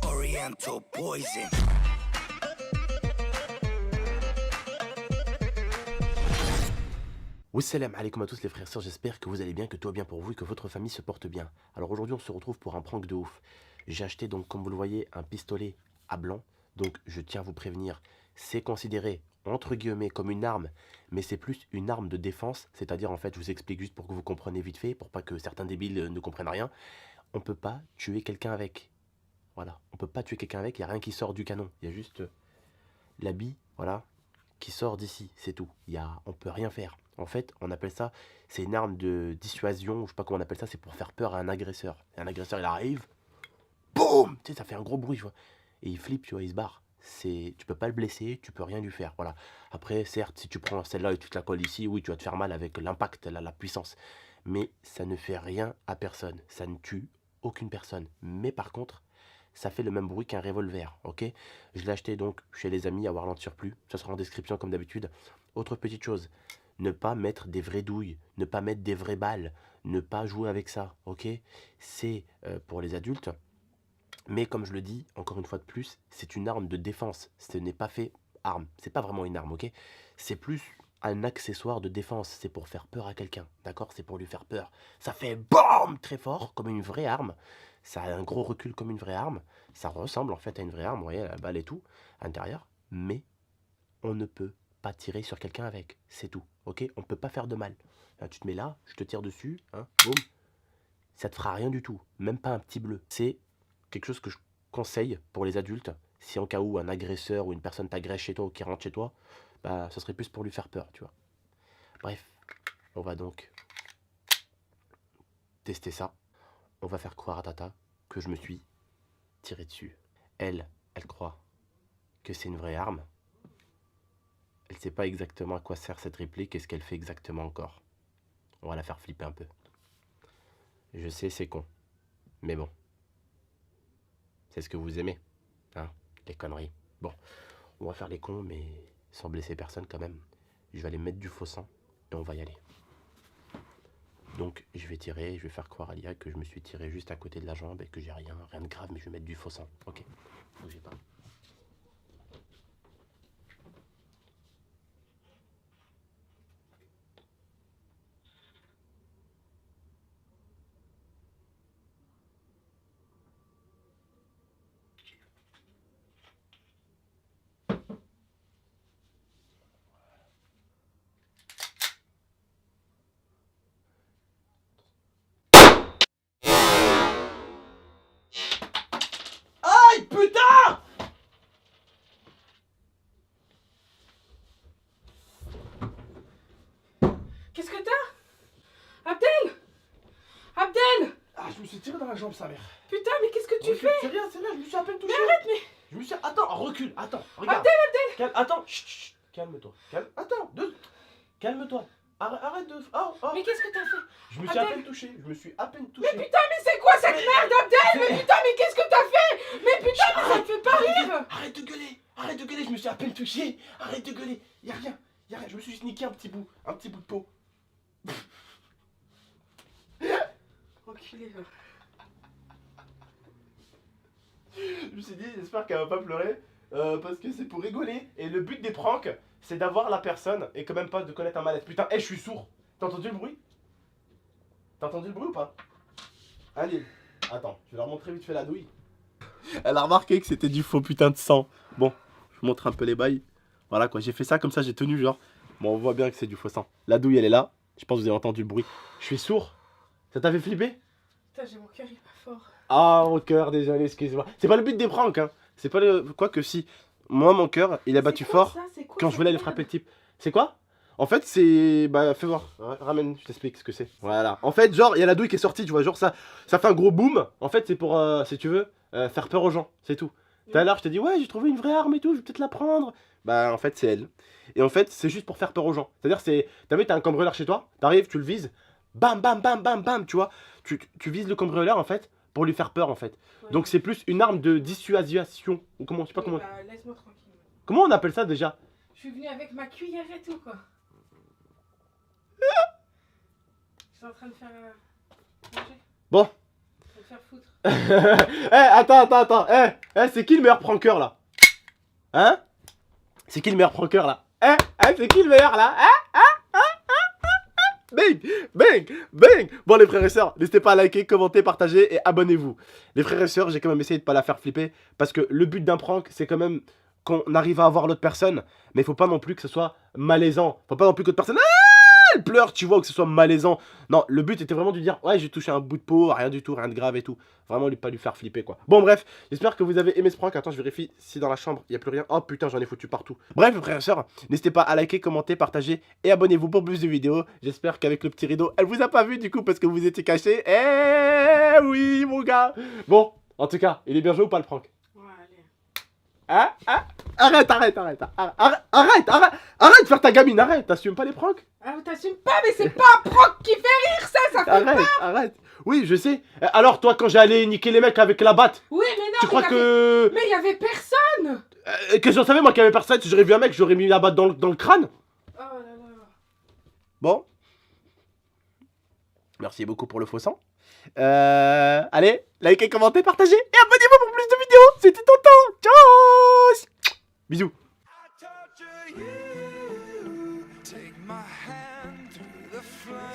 Oriental poison. Wassalam alaikum à tous les frères et sœurs, j'espère que vous allez bien, que tout va bien pour vous et que votre famille se porte bien. Alors aujourd'hui on se retrouve pour un prank de ouf. J'ai acheté donc comme vous le voyez un pistolet à blanc, donc je tiens à vous prévenir, c'est considéré entre guillemets comme une arme, mais c'est plus une arme de défense, c'est-à-dire en fait je vous explique juste pour que vous compreniez vite fait, pour pas que certains débiles ne comprennent rien, on peut pas tuer quelqu'un avec. Voilà, on peut pas tuer quelqu'un avec, il n'y a rien qui sort du canon, il y a juste l'habit, voilà, qui sort d'ici, c'est tout. On peut rien faire. En fait, on appelle ça, c'est une arme de dissuasion, ou je sais pas comment on appelle ça, c'est pour faire peur à un agresseur. Et un agresseur, il arrive, boum, tu sais, ça fait un gros bruit, tu vois. Et il flippe, tu vois, il se barre. Tu peux pas le blesser, tu peux rien lui faire, voilà. Après, certes, si tu prends celle-là et tu te la colles ici, oui, tu vas te faire mal avec l'impact, la puissance. Mais ça ne fait rien à personne, ça ne tue aucune personne. Mais par contre, ça fait le même bruit qu'un revolver, ok? Je l'ai acheté donc chez les amis à Warland Surplus, ça sera en description comme d'habitude. Autre petite chose, ne pas mettre des vraies douilles, ne pas mettre des vraies balles, ne pas jouer avec ça, ok? C'est pour les adultes, mais comme je le dis, encore une fois de plus, c'est une arme de défense, ce n'est pas fait arme, c'est pas vraiment une arme, ok? C'est plus un accessoire de défense, c'est pour faire peur à quelqu'un, d'accord? C'est pour lui faire peur. Ça fait BAM très fort, comme une vraie arme, ça a un gros recul comme une vraie arme, ça ressemble en fait à une vraie arme, vous voyez, la balle et tout, à l'intérieur, mais on ne peut pas tirer sur quelqu'un avec, c'est tout, ok? On ne peut pas faire de mal. Là, tu te mets là, je te tire dessus, hein, boum, ça te fera rien du tout, même pas un petit bleu. C'est quelque chose que je conseille pour les adultes, si en cas où un agresseur ou une personne t'agresse chez toi ou qui rentre chez toi, bah ce serait plus pour lui faire peur, tu vois. Bref, on va donc tester ça. On va faire croire à Tata que je me suis tiré dessus. Elle croit que c'est une vraie arme. Elle sait pas exactement à quoi sert cette réplique et ce qu'elle fait exactement encore. On va la faire flipper un peu. Je sais, c'est con. Mais bon. C'est ce que vous aimez. Hein, les conneries. Bon, on va faire les cons, mais sans blesser personne quand même. Je vais aller mettre du faux sang et on va y aller. Donc je vais tirer, je vais faire croire à Lia que je me suis tiré juste à côté de la jambe et que j'ai rien de grave, mais je vais mettre du faux sang. Ok, bougez pas. Aïe, putain! Qu'est-ce que t'as? Abdel! Abdel! Ah, je me suis tiré dans la jambe, sa mère. Putain, mais qu'est-ce que tu Recule, fais? c'est rien, je me suis à peine touché. Mais arrête, mais... Je me suis... Attends, recule, attends, regarde. Abdel! Attends, chut, chut, calme-toi. Attends, calme-toi. Arrête de... Oh, oh. Mais qu'est-ce que t'as fait? Je me suis à Abdel. peine touché, je me suis à peine touché. Mais putain, mais c'est quoi cette merde, Abdel? Mais putain, mais qu'est-ce que t'as fait? Mais putain, mais ça me fait pas rire! Arrête de gueuler, je me suis à peine touché. Arrête de gueuler, y'a rien, je me suis juste niqué un petit bout de peau. Enculé, va. Je me suis dit, j'espère qu'elle va pas pleurer, parce que c'est pour rigoler. Et le but des pranks, c'est d'avoir la personne et quand même pas de connaître un mal-être. Putain, je suis sourd. T'as entendu le bruit? T'as entendu le bruit ou pas? Allez, attends, je vais leur montrer vite fait la douille. Elle a remarqué que c'était du faux putain de sang. Bon, je vous montre un peu les bails. Voilà quoi, j'ai fait ça comme ça, j'ai tenu genre. Bon, on voit bien que c'est du faux sang. La douille, elle est là. Je pense que vous avez entendu le bruit. Je suis sourd. Ça t'a fait flipper? Putain, j'ai mon cœur, il est pas fort. Ah, mon cœur, désolé, excusez-moi. C'est pas le but des pranks, hein. C'est pas le. Quoi que si. Moi, mon cœur, il a battu fort quand je voulais aller frapper le type. C'est quoi? En fait, c'est. Bah, fais voir. Ramène, je t'explique ce que c'est. Voilà. En fait, genre, il y a la douille qui est sortie, tu vois. Genre, ça fait un gros boom. En fait, c'est pour, si tu veux, faire peur aux gens. C'est tout. Tout à l'heure, je t'ai dit, ouais, j'ai trouvé une vraie arme et tout, je vais peut-être la prendre. Bah, en fait, c'est elle. Et en fait, c'est juste pour faire peur aux gens. C'est-à-dire, c'est. T'as vu, t'as un cambrioleur chez toi, t'arrives, tu le vises, bam, bam, bam, bam, bam, tu vois. Tu vises le cambrioleur, en fait, pour lui faire peur, en fait. Ouais. Donc, c'est plus une arme de dissuasion. Ou comment, je sais pas comment. Bah, laisse-moi tranquille. Comment on appelle ça déjà? Je suis venue avec ma cuillère et tout, quoi. Je suis en train de faire manger. Bon. Je vais faire foutre. Attends. C'est qui le meilleur pranker là? Hein? C'est qui le meilleur pranker là? C'est qui le meilleur là? Bang. Bon les frères et sœurs, n'hésitez pas à liker, commenter, partager et abonnez-vous. Les frères et sœurs, j'ai quand même essayé de pas la faire flipper parce que le but d'un prank, c'est quand même qu'on arrive à avoir l'autre personne, mais il faut pas non plus que ce soit malaisant. Faut pas non plus que l'autre personne elle pleure, tu vois, ou que ce soit malaisant. Non, le but était vraiment de lui dire ouais, j'ai touché un bout de peau, rien du tout, rien de grave et tout. Vraiment pas lui faire flipper quoi. Bon bref, j'espère que vous avez aimé ce prank. Attends, je vérifie si dans la chambre il y a plus rien. Oh putain, j'en ai foutu partout. Bref, frères et sœurs, n'hésitez pas à liker, commenter, partager et abonnez-vous pour plus de vidéos. J'espère qu'avec le petit rideau, elle vous a pas vu du coup parce que vous étiez caché. Eh oui, mon gars. Bon, en tout cas, il est bien joué ou pas le prank? Ouais, allez. Arrête de faire ta gamine, arrête, t'assumes pas les pranks? Ah, t'assumes pas, mais c'est pas un prank qui fait rire, ça fait Arrête. Oui, je sais. Alors, toi, quand j'allais niquer les mecs avec la batte, Oui, mais non, tu crois que... Mais il y avait personne. Qu'est-ce que j'en savais, moi, qu'il y avait personne? Si j'aurais vu un mec, j'aurais mis la batte dans le crâne. Oh là là. Bon. Merci beaucoup pour le faux sang. Allez, likez, commentez, partagez et abonnez-vous pour plus de vidéos. C'était Tonton. Ciao. Bisous. I torture you. Take my hand through the flame.